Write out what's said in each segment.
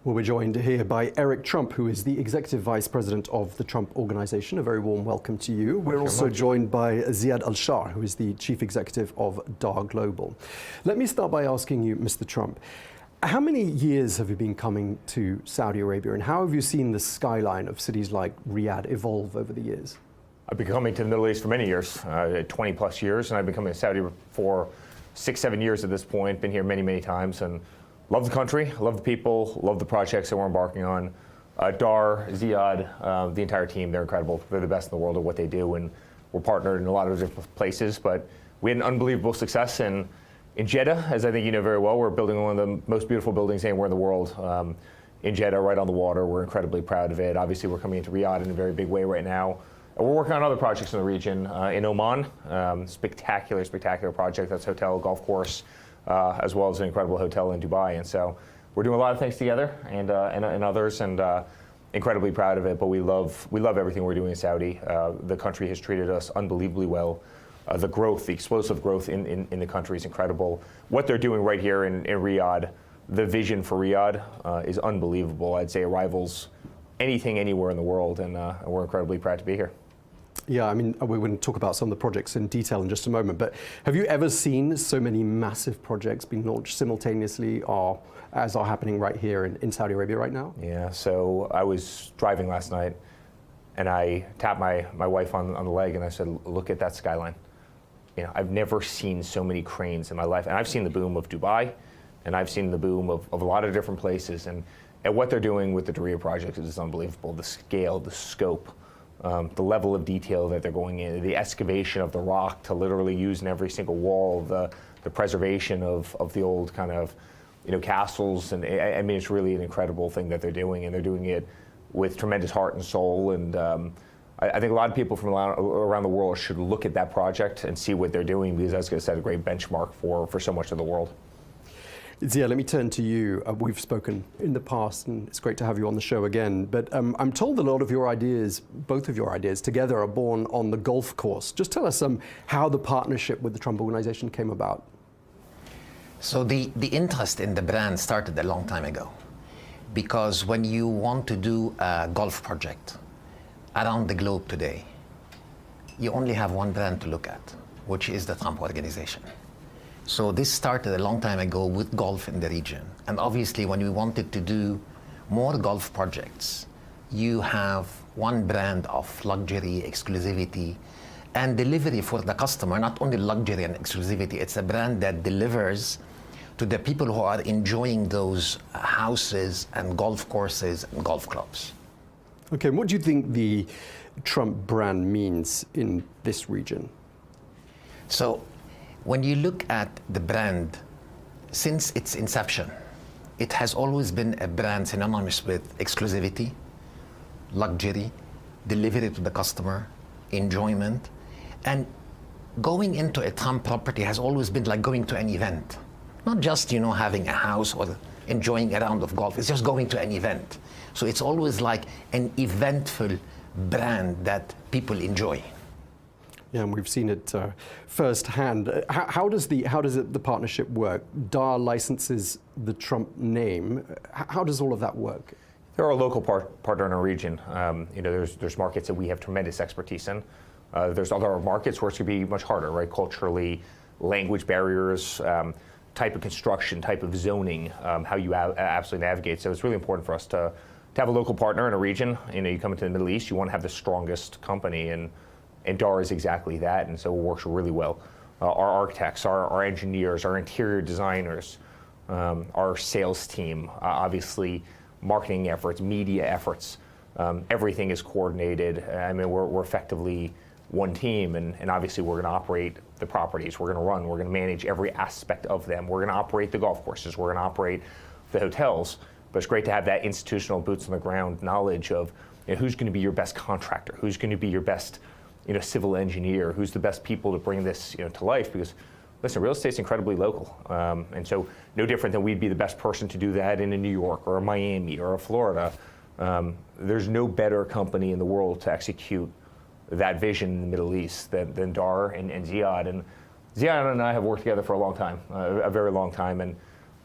Well, we're joined here by Eric Trump, who is the Executive Vice President of the Trump Organization. A very warm welcome to you. We're also joined by Ziad Al-Shar, who is the Chief Executive of DAR Global. Let me start by asking you, Mr. Trump, how many years have you been coming to Saudi Arabia, and how have you seen the skyline of cities like Riyadh evolve over the years? I've been coming to the Middle East for many years, 20 plus years, and I've been coming to Saudi for 6-7 years at this point. Been here many, many times, and love the country, love the people, love the projects that we're embarking on. Dar, Ziad, the entire team, they're incredible. They're the best in the world at what they do, and we're partnered in a lot of different places, but we had an unbelievable success in Jeddah, as I think you know very well. We're building one of the most beautiful buildings anywhere in the world in Jeddah, right on the water. We're incredibly proud of it. Obviously, we're coming into Riyadh in a very big way right now. And we're working on other projects in the region. In Oman, spectacular, spectacular project. That's hotel, golf course, as well as an incredible hotel in Dubai. And so we're doing a lot of things together and others, and incredibly proud of it. But we love everything we're doing in Saudi. The country has treated us unbelievably well. The growth, the explosive growth in the country is incredible. What they're doing right here in Riyadh, the vision for Riyadh is unbelievable. I'd say it rivals anything anywhere in the world, and we're incredibly proud to be here. Yeah, I mean, we're going to talk about some of the projects in detail in just a moment, but have you ever seen so many massive projects being launched simultaneously, or as are happening right here in Saudi Arabia right now? Yeah, so I was driving last night, and I tapped my wife on the leg, and I said, look at that skyline. You know, I've never seen so many cranes in my life, and I've seen the boom of Dubai, and I've seen the boom of a lot of different places, and what they're doing with the Diriyah project is unbelievable. The scale, the scope, the level of detail that they're going in, the excavation of the rock to literally use in every single wall, the preservation of the old kind of, castles, and I mean, it's really an incredible thing that they're doing, and they're doing it with tremendous heart and soul, and I think a lot of people from around the world should look at that project and see what they're doing, because that's going to set a great benchmark for so much of the world. Zia, let me turn to you. We've spoken in the past, and it's great to have you on the show again, but I'm told a lot of your ideas, both of your ideas together, are born on the golf course. Just tell us how the partnership with the Trump Organization came about. So the interest in the brand started a long time ago, because when you want to do a golf project around the globe today, you only have one brand to look at, which is the Trump Organization. So this started a long time ago with golf in the region. And obviously, when we wanted to do more golf projects, you have one brand of luxury, exclusivity, and delivery for the customer. Not only luxury and exclusivity, it's a brand that delivers to the people who are enjoying those houses and golf courses and golf clubs. Okay, and what do you think the Trump brand means in this region? So, when you look at the brand, since its inception, it has always been a brand synonymous with exclusivity, luxury, delivery to the customer, enjoyment, and going into a Trump property has always been like going to an event. Not just, having a house or enjoying a round of golf, it's just going to an event. So it's always like an eventful brand that people enjoy. Yeah, and we've seen it firsthand. How does the partnership work? DAR licenses the Trump name. How does all of that work? They're a local partner in our region. There's markets that we have tremendous expertise in. There's other markets where it's going to be much harder, right? Culturally, language barriers, type of construction, type of zoning, how you absolutely navigate. So it's really important for us to have a local partner in a region. You come into the Middle East, you want to have the strongest company, and DAR is exactly that, and so it works really well. Our architects, our engineers, our interior designers, our sales team, obviously marketing efforts, media efforts, everything is coordinated. I mean, we're effectively one team, and obviously we're going to operate the properties, we're going to manage every aspect of them, we're going to operate the golf courses, we're going to operate the hotels, but it's great to have that institutional boots on the ground knowledge of who's going to be your best contractor, who's going to be your best civil engineer, who's the best people to bring this to life, because listen, real estate's incredibly local, and so no different than we'd be the best person to do that in a New York or a Miami or a Florida. There's no better company in the world to execute that vision in the Middle East than Dar and Ziad. And Ziad and I have worked together for a long time, a very long time, and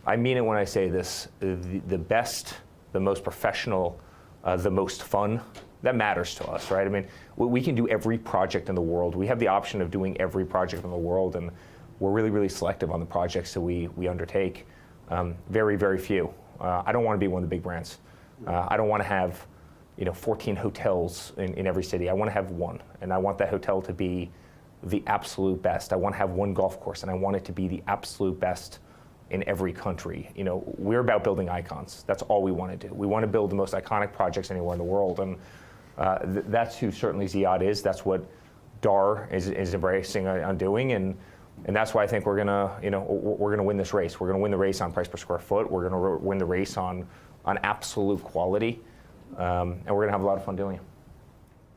I mean it when I say this, the best the most professional, the most fun. That matters to us, right? I mean, we can do every project in the world. We have the option of doing every project in the world, and we're really, really selective on the projects that we undertake. Very, very few. I don't want to be one of the big brands. I don't want to have 14 hotels in every city. I want to have one, and I want that hotel to be the absolute best. I want to have one golf course, and I want it to be the absolute best in every country. We're about building icons. That's all we want to do. We want to build the most iconic projects anywhere in the world, and that's who certainly Ziad is. That's what Dar is embracing on doing, and that's why I think we're gonna win this race. We're gonna win the race on price per square foot. We're gonna win the race on absolute quality, and we're gonna have a lot of fun doing it.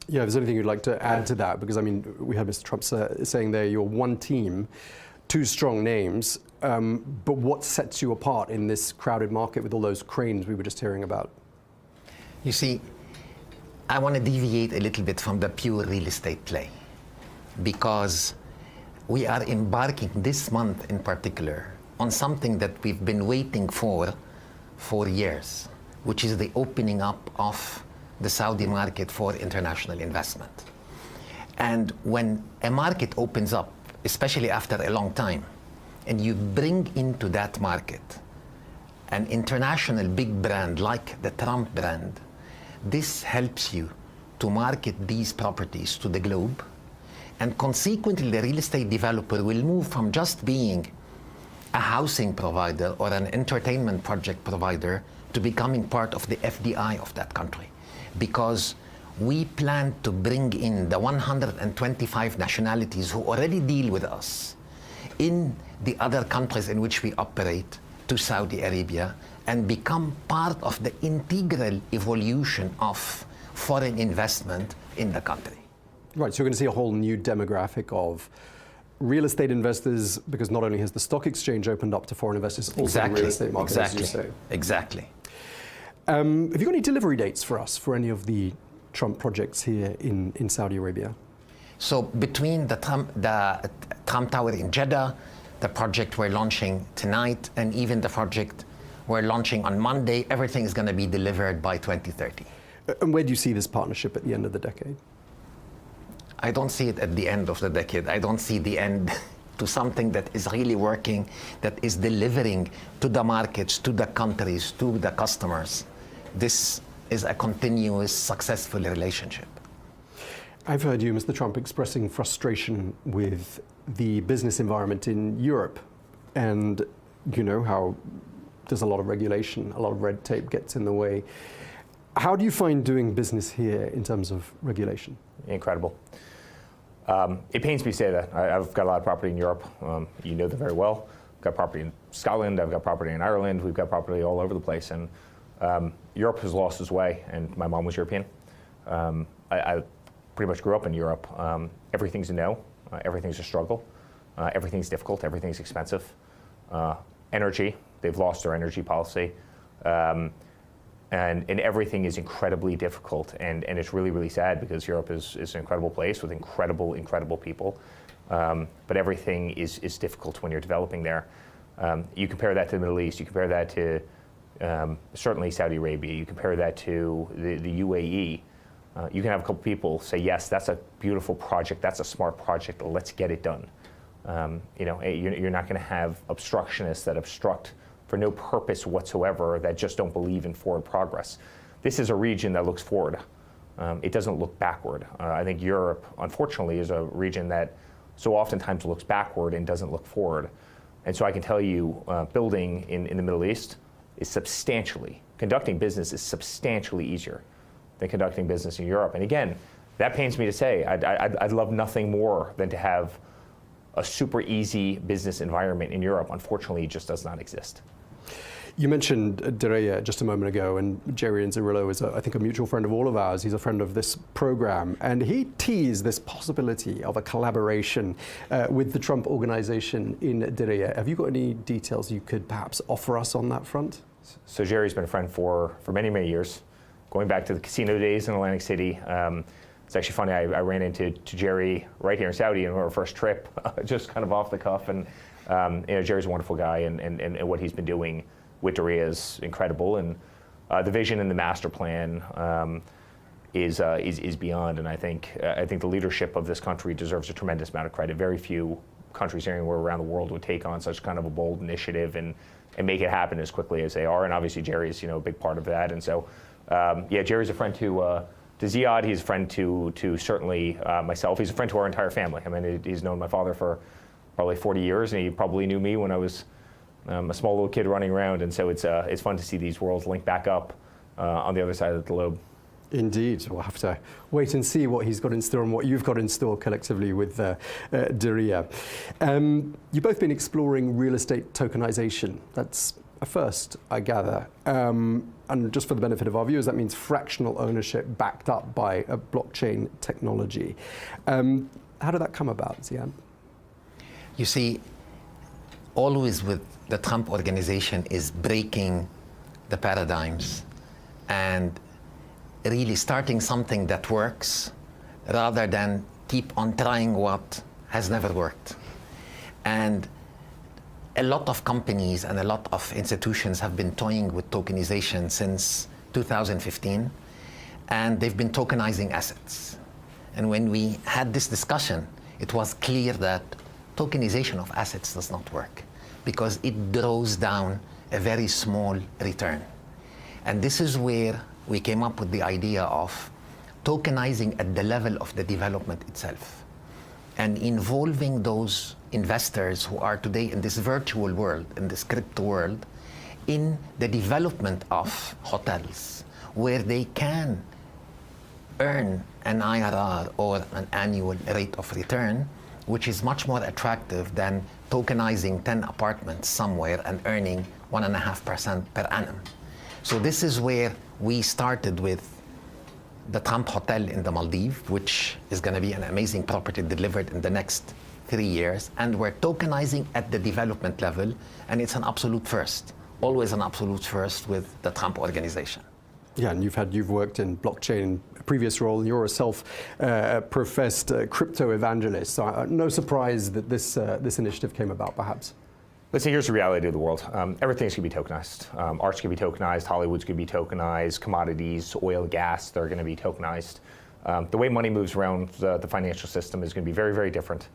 Yeah, if there's anything you'd like to add to that, because I mean, we had Mr. Trump saying there, you're one team, two strong names, but what sets you apart in this crowded market with all those cranes we were just hearing about? You see, I want to deviate a little bit from the pure real estate play, because we are embarking this month in particular on something that we've been waiting for years, which is the opening up of the Saudi market for international investment. And when a market opens up, especially after a long time, and you bring into that market an international big brand like the Trump brand, this helps you to market these properties to the globe, and consequently the real estate developer will move from just being a housing provider or an entertainment project provider to becoming part of the FDI of that country. Because we plan to bring in the 125 nationalities who already deal with us in the other countries in which we operate to Saudi Arabia and become part of the integral evolution of foreign investment in the country. Right, so you're going to see a whole new demographic of real estate investors, because not only has the stock exchange opened up to foreign investors, also the real estate market, as you say. Exactly. Have you got any delivery dates for us for any of the Trump projects here in Saudi Arabia? So between the Trump Tower in Jeddah, the project we're launching tonight, and even the project we're launching on Monday, everything is going to be delivered by 2030. And where do you see this partnership at the end of the decade? I don't see it at the end of the decade. I don't see the end to something that is really working, that is delivering to the markets, to the countries, to the customers. This is a continuous, successful relationship. I've heard you, Mr. Trump, expressing frustration with the business environment in Europe, and how there's a lot of regulation, a lot of red tape gets in the way. How do you find doing business here in terms of regulation? Incredible. It pains me to say that. I've got a lot of property in Europe. You know that very well. I've got property in Scotland. I've got property in Ireland. We've got property all over the place. And Europe has lost its way. And my mom was European. I pretty much grew up in Europe. Everything's a no. Everything's a struggle. Everything's difficult. Everything's expensive. Energy. They've lost their energy policy. And everything is incredibly difficult, and it's really, really sad, because Europe is an incredible place with incredible people, but everything is difficult when you're developing there. You compare that to the Middle East, you compare that to certainly Saudi Arabia, you compare that to the UAE, you can have a couple people say, yes, that's a beautiful project, that's a smart project, let's get it done. You're not going to have obstructionists that obstruct for no purpose whatsoever, that just don't believe in forward progress. This is a region that looks forward. It doesn't look backward. I think Europe, unfortunately, is a region that so oftentimes looks backward and doesn't look forward. And so I can tell you, building in the Middle East is conducting business is substantially easier than conducting business in Europe. And again, that pains me to say. I'd love nothing more than to have a super easy business environment in Europe. Unfortunately, it just does not exist. You mentioned Diriyah just a moment ago, and Jerry Inzerillo is, I think, a mutual friend of all of ours. He's a friend of this program, and he teased this possibility of a collaboration with the Trump organization in Diriyah. Have you got any details you could perhaps offer us on that front? So Jerry's been a friend for many, many years, going back to the casino days in Atlantic City. It's actually funny, I ran into Jerry right here in Saudi on our first trip, just kind of off the cuff. And Jerry's a wonderful guy, and what he's been doing with Diriyah is incredible. And the vision and the master plan is beyond. And I think the leadership of this country deserves a tremendous amount of credit. Very few countries anywhere around the world would take on such kind of a bold initiative and make it happen as quickly as they are. And obviously Jerry is a big part of that. And so Jerry's a friend to Ziad. He's a friend to certainly myself. He's a friend to our entire family. I mean, he's known my father for probably 40 years, and he probably knew me when I was a small little kid running around. And so it's fun to see these worlds link back up on the other side of the globe. Indeed. We'll have to wait and see what he's got in store and what you've got in store collectively with Diriyah. You've both been exploring real estate tokenization. That's a first, I gather. And just for the benefit of our viewers, that means fractional ownership backed up by a blockchain technology. How did that come about, Ziad? You see, always with the Trump organization is breaking the paradigms and really starting something that works rather than keep on trying what has never worked. And a lot of companies and a lot of institutions have been toying with tokenization since 2015, and they've been tokenizing assets. And when we had this discussion, it was clear that tokenization of assets does not work because it draws down a very small return. And this is where we came up with the idea of tokenizing at the level of the development itself and involving those investors who are today in this virtual world, in this crypto world, in the development of hotels where they can earn an IRR or an annual rate of return, which is much more attractive than tokenizing 10 apartments somewhere and earning 1.5% per annum. So this is where we started with the Trump Hotel in the Maldives, which is going to be an amazing property delivered in the next 3 years. And we're tokenizing at the development level, and it's an absolute first, always an absolute first with the Trump organization. Yeah, and you've worked in blockchain in a previous role, and you're a self-professed crypto evangelist. So no surprise that this initiative came about, perhaps. Let's say here's the reality of the world. Everything's going to be tokenized. Art's going to be tokenized. Hollywood's going to be tokenized. Commodities, oil, gas, they're going to be tokenized. The way money moves around the financial system is going to be very, very different.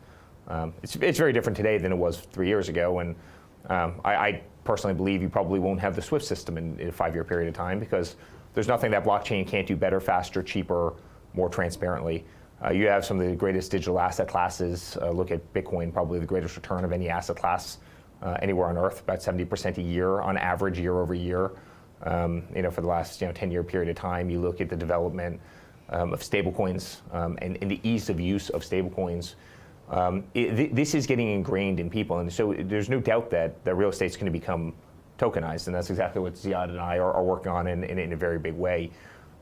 It's very different today than it was 3 years ago. And I personally believe you probably won't have the SWIFT system in a 5-year period of time because there's nothing that blockchain can't do better, faster, cheaper, more transparently. You have some of the greatest digital asset classes. Look at Bitcoin, probably the greatest return of any asset class anywhere on earth, about 70% a year on average, year over year. For the last 10-year period of time, you look at the development of stablecoins and the ease of use of stablecoins. This is getting ingrained in people, and so there's no doubt that real estate's going to become tokenized, and that's exactly what Ziad and I are working on in a very big way.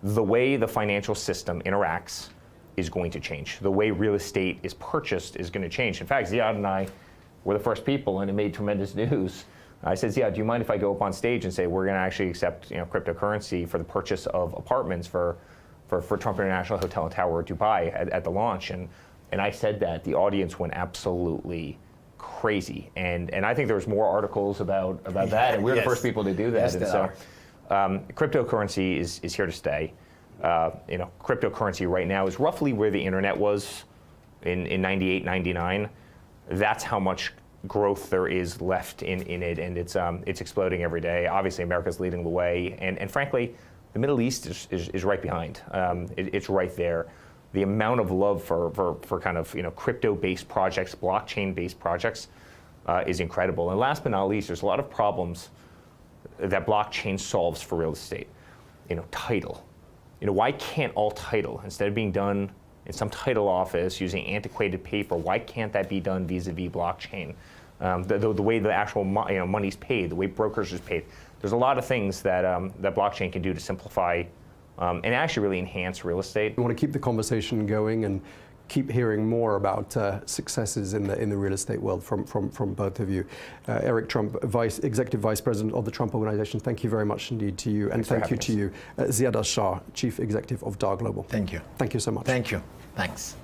The way the financial system interacts is going to change. The way real estate is purchased is going to change. In fact, Ziad and I were the first people, and it made tremendous news. I said, Ziad, do you mind if I go up on stage and say we're going to actually accept cryptocurrency for the purchase of apartments for Trump International Hotel and Tower Dubai at the launch? And I said that. The audience went absolutely crazy. And I think there was more articles about that, and we were the first people to do that. Yes, and so cryptocurrency is here to stay. Cryptocurrency right now is roughly where the internet was in 98, 99. That's how much growth there is left in it, and it's exploding every day. Obviously, America's leading the way, and frankly, the Middle East is right behind. It's right there. The amount of love for kind of crypto-based projects, blockchain-based projects, is incredible. And last but not least, there's a lot of problems that blockchain solves for real estate. Title. Why can't all title, instead of being done in some title office using antiquated paper, why can't that be done vis-a-vis blockchain? The way the actual money's paid, the way brokers is paid. There's a lot of things that blockchain can do to simplify and actually really enhance real estate. We want to keep the conversation going and keep hearing more about successes in the real estate world from both of you. Eric Trump, Executive Vice President of the Trump Organization, thank you very much indeed to you. And thank you to you, Ziad Al-Shah, Chief Executive of DAR Global. Thank you. Thank you so much. Thank you. Thanks.